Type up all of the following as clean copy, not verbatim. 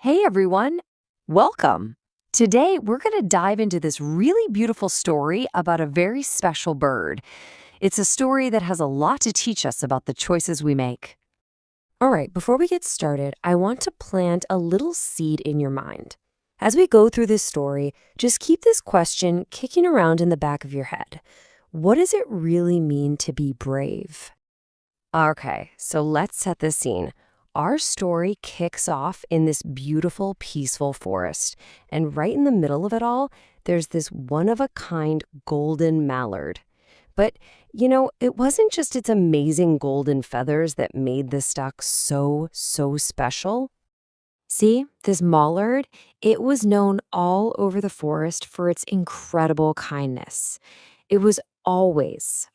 Hey everyone, welcome. Today we're going to dive into this really beautiful story about a very special bird. It's a story that has a lot to teach us about the choices we make. All right, before we get started, I want to plant a little seed in your mind. As we go through this story, just keep this question kicking around in the back of your head. What does it really mean to be brave? Okay, so let's set the scene. Our story kicks off in this beautiful, peaceful forest. And right in the middle of it all, there's this one-of-a-kind golden mallard. But, it wasn't just its amazing golden feathers that made this duck so special. See, this mallard, it was known all over the forest for its incredible kindness. It was always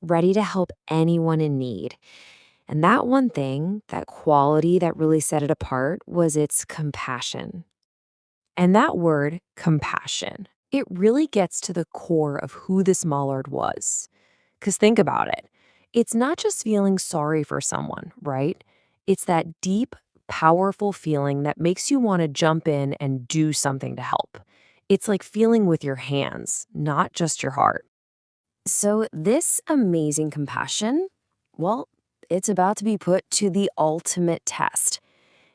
ready to help anyone in need. And that one thing, that quality that really set it apart was its compassion. And that word, compassion, it really gets to the core of who this mallard was. Because think about it. It's not just feeling sorry for someone, right? It's that deep, powerful feeling that makes you want to jump in and do something to help. It's like feeling with your hands, not just your heart. So this amazing compassion, well, it's about to be put to the ultimate test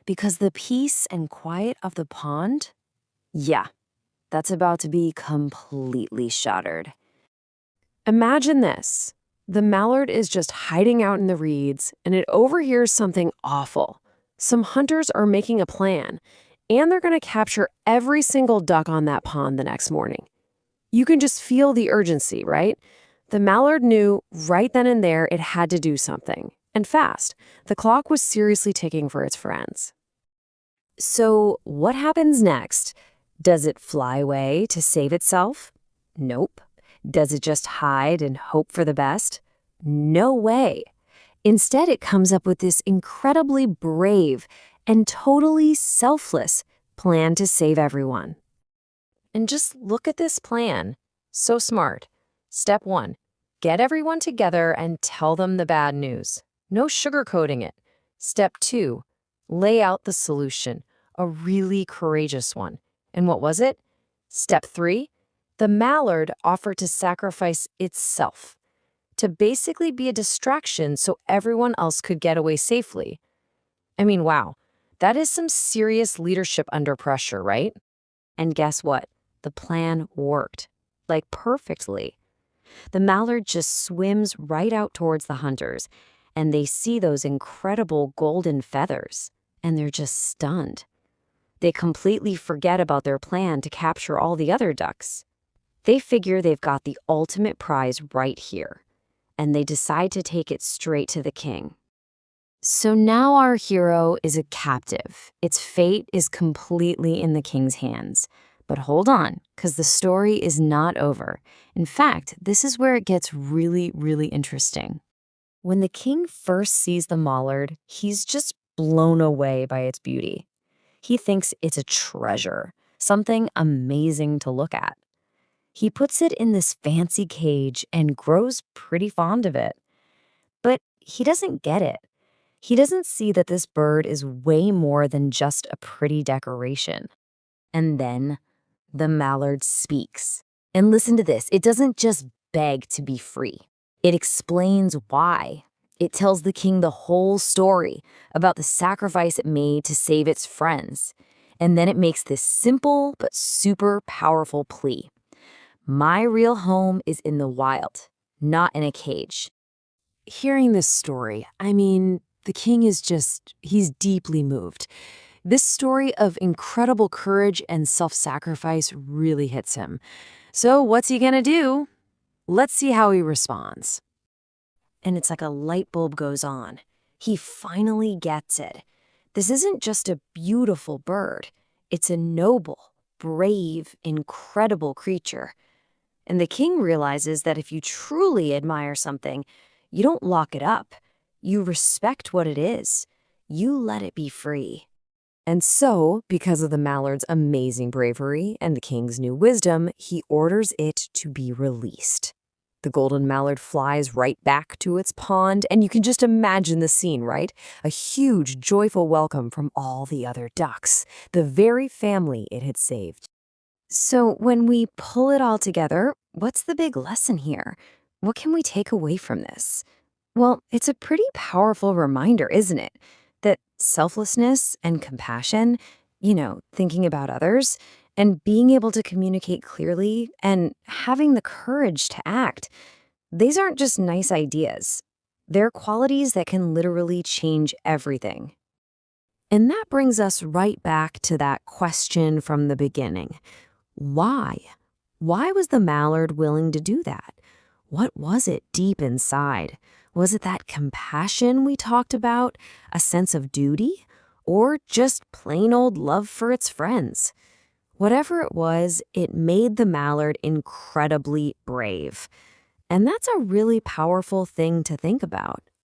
because the peace and quiet of the pond, yeah, that's about to be completely shattered. Imagine this. The mallard is just hiding out in the reeds and it overhears something awful. Some hunters are making a plan and they're going to capture every single duck on that pond the next morning. You can just feel the urgency, right? The mallard knew right then and there it had to do something. And fast. The clock was seriously ticking for its friends. So what happens next? Does it fly away to save itself? Nope. Does it just hide and hope for the best? No way. Instead, it comes up with this incredibly brave and totally selfless plan to save everyone. And just look at this plan. So smart. Step 1. Get everyone together and tell them the bad news. No sugarcoating it. Step 2. Lay out the solution, a really courageous one. And what was it? Step 3. The mallard offered to sacrifice itself, to basically be a distraction so everyone else could get away safely. I mean, wow, that is some serious leadership under pressure, right? And guess what? The plan worked, like perfectly. The mallard just swims right out towards the hunters, and they see those incredible golden feathers, and they're just stunned. They completely forget about their plan to capture all the other ducks. They figure they've got the ultimate prize right here, and they decide to take it straight to the king. So now our hero is a captive. Its fate is completely in the king's hands. But hold on, because the story is not over. In fact, this is where it gets really interesting. When the king first sees the mallard, he's just blown away by its beauty. He thinks it's a treasure, something amazing to look at. He puts it in this fancy cage and grows pretty fond of it. But he doesn't get it. He doesn't see that this bird is way more than just a pretty decoration. And then the mallard speaks. And listen to this, it doesn't just beg to be free. It explains why. It tells the king the whole story about the sacrifice it made to save its friends. And then it makes this simple but super powerful plea. My real home is in the wild, not in a cage. Hearing this story, the king he's deeply moved. This story of incredible courage and self-sacrifice really hits him. So what's he gonna do? Let's see how he responds. And it's like a light bulb goes on. He finally gets it. This isn't just a beautiful bird. It's a noble, brave, incredible creature. And the king realizes that if you truly admire something, you don't lock it up. You respect what it is. You let it be free. And so, because of the mallard's amazing bravery and the king's new wisdom, he orders it to be released. The golden mallard flies right back to its pond, and you can just imagine the scene, right? A huge, joyful welcome from all the other ducks, the very family it had saved. So, when we pull it all together, what's the big lesson here? What can we take away from this? Well, it's a pretty powerful reminder, isn't it? That selflessness and compassion, thinking about others, and being able to communicate clearly and having the courage to act, these aren't just nice ideas. They're qualities that can literally change everything. And that brings us right back to that question from the beginning. Why? Why was the mallard willing to do that? What was it deep inside? Was it that compassion we talked about, a sense of duty, or just plain old love for its friends? Whatever it was, it made the mallard incredibly brave. And that's a really powerful thing to think about.